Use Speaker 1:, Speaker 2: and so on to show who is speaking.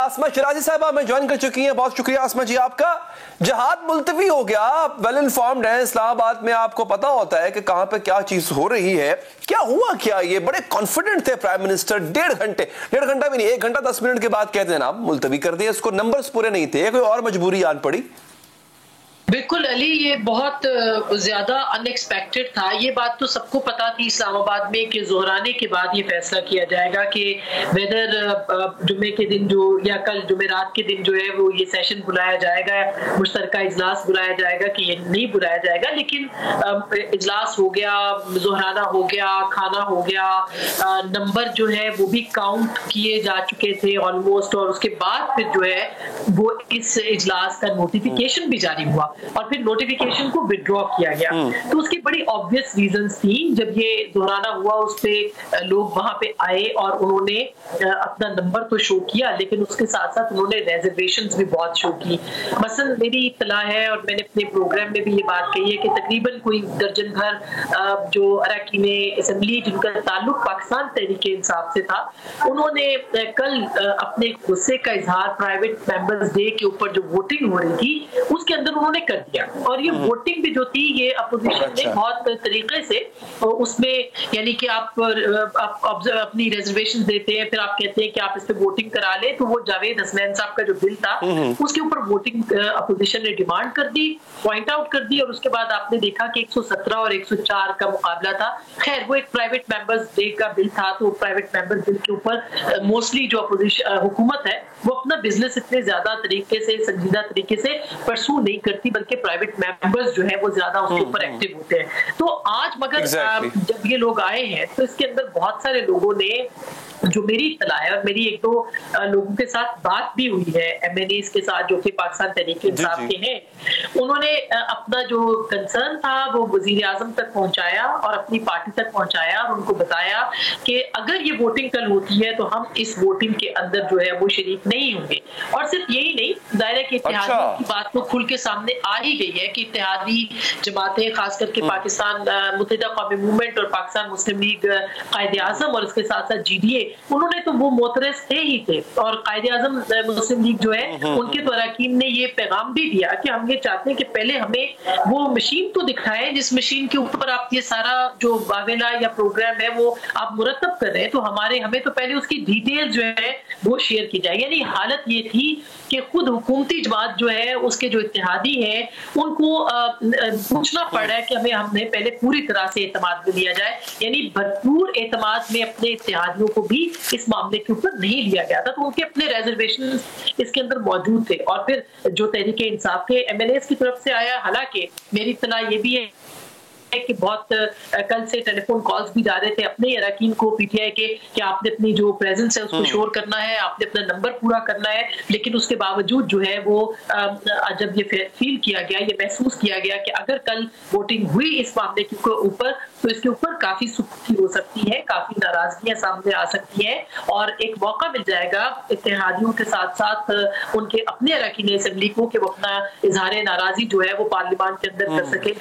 Speaker 1: आसमा शिराजी साहब हमें ज्वाइन कर चुकी हैं। बहुत शुक्रिया आसमा जी आपका। जहाद मुलतवी हो गया, आप वेल इन्फॉर्म्ड हैं, इस्लामाबाद में आपको पता होता है कि कहां पे क्या चीज हो रही है। क्या हुआ क्या? ये बड़े कॉन्फिडेंट थे प्राइम मिनिस्टर, डेढ़ घंटा भी नहीं, 1 घंटा 10 मिनट के बाद कहते हैं ना मुलतवी कर दिया, इसको नंबर्स पूरे नहीं थे, कोई और मजबूरी आन पड़ी?
Speaker 2: बिल्कुल अली, ये बहुत ज्यादा अनएक्सपेक्टेड था। ये बात तो सबको पता थी इस्लामाबाद में कि ज़ोहराने के बाद ये फैसला किया जाएगा कि वेदर जुमे के दिन जो या कल जुमेरात के दिन जो है वो ये सेशन बुलाया जाएगा, मुश्तरका इजलास बुलाया जाएगा कि ये नहीं बुलाया जाएगा। लेकिन इजलास हो गया, ज़ोहराना हो गया, खाना हो गया, नंबर जो है वो भी काउंट किए जा चुके थे ऑलमोस्ट, और उसके बाद फिर जो है वो इस इजलास का नोटिफिकेशन भी जारी हुआ और फिर नोटिफिकेशन को विड्रॉ किया गया। तो उसकी बड़ी ऑब्वियस रीजंस थी। जब ये दोहराना हुआ उस पे लोग वहां पे आए और उन्होंने अपना नंबर तो शो किया, लेकिन उसके साथ साथ उन्होंने रिजर्वेशंस भी बहुत शो की। मसलन मेरी इत्तला है और मैंने अपने प्रोग्राम में भी ये बात कही है कि तकरीबन कोई दर्जन भर जो अरकान असेंबली जिनका ताल्लुक पाकिस्तान तहरीक इंसाफ से था, उन्होंने कल अपने गुस्से का इजहार प्राइवेट मेंबर्स डे के ऊपर जो वोटिंग हो रही थी उसके अंदर उन्होंने कर दिया। और ये वोटिंग भी जो थी ये अपोजिशन ने बहुत तरीके से उसमें, यानी कि आप अपनी रिजर्वेशन देते हैं, फिर आप कहते हैं कि आप इस पे वोटिंग करा ले, तो वो जावेद हसनैन साहब का जो बिल था उसके ऊपर वोटिंग अपोजिशन ने डिमांड कर दी, पॉइंट आउट कर दी, और उसके बाद आपने देखा कि 117 और 104 का मुकाबला था। खैर वो एक प्राइवेट मेंबर्स डे का बिल था, तो प्राइवेट मेंबर्स बिल के ऊपर मोस्टली जो अपोजिशन हुकूमत है वो अपना बिजनेस इतने ज्यादा तरीके से, संजीदा तरीके से परसू नहीं करती, बल्कि प्राइवेट मेंबर्स जो है वो ज्यादा उसके ऊपर एक्टिव होते हैं। तो आज मगर जब ये लोग आए हैं तो इसके अंदर बहुत सारे लोगों ने, जो मेरी इत्तला है और मेरी 1-2 लोगों के साथ बात भी हुई है एमएनएस के साथ जो कि पाकिस्तान तहरीक इंसाफ के हैं, उन्होंने अपना जो कंसर्न था वो वजीर आजम तक पहुंचाया और अपनी पार्टी तक पहुंचाया और उनको बताया कि अगर ये वोटिंग कल होती है तो हम इस वोटिंग के अंदर जो है वो शरीक नहीं होंगे। और सिर्फ यही नहीं, दायरे के इत्तेहादियों की बात तो खुल के सामने आ ही गई है कि इत्तेहादी जमातें, खास करके पाकिस्तान मुत्तहिदा कौमी मूवमेंट और पाकिस्तान मुस्लिम लीग कायदे आजम और उसके साथ साथ जीडीए, उन्होंने तो वो मोतरस थे ही थे। और कायदे आजम मुस्लिम लीग जो है उनके तो अरकान ने ये पैगाम भी दिया कि हम ये चाहते हैं कि पहले हमें वो मशीन तो दिखाएं जिस मशीन के ऊपर आप ये सारा जो बावेला या प्रोग्राम है वो आप मुरतब कर रहे हैं, तो हमें तो पहले उसकी डिटेल जो है वो शेयर की जाए। यानी हालत ये थी कि खुद हुकूमती जमात जो है उसके जो इत्तेहादी हैं उनको पूछना पड़ रहा है कि हमने पहले पूरी तरह से एतमाद में लिया जाए, यानी भरपूर एतमाद में अपने इत्तेहादियों को भी इस मामले के ऊपर नहीं लिया गया था। तो उनके अपने रिजर्वेशन इसके अंदर मौजूद थे। और फिर जो तहरीक इंसाफ के एमएनएस की तरफ से आया, हालांकि मेरी इत्तला ये भी है कि बहुत कल से टेलीफोन कॉल्स भी जा रहे थे अपने अरकान को पीटीआई के कि आपने अपनी जो प्रेजेंस है उसको शोर करना है, आपने अपना नंबर पूरा करना है। लेकिन उसके बावजूद जो है वो जब ये फील किया गया, ये महसूस किया गया कि अगर कल वोटिंग हुई इस मामले के ऊपर तो इसके ऊपर काफी सुस्ती हो सकती है, काफी नाराजगियां सामने आ सकती हैं और एक मौका मिल जाएगा इत्तेहादियों के साथ साथ उनके अपने अरकान असेंबली को कि वो अपना इजहार नाराजगी जो है वो पार्लियामेंट के अंदर कर सके।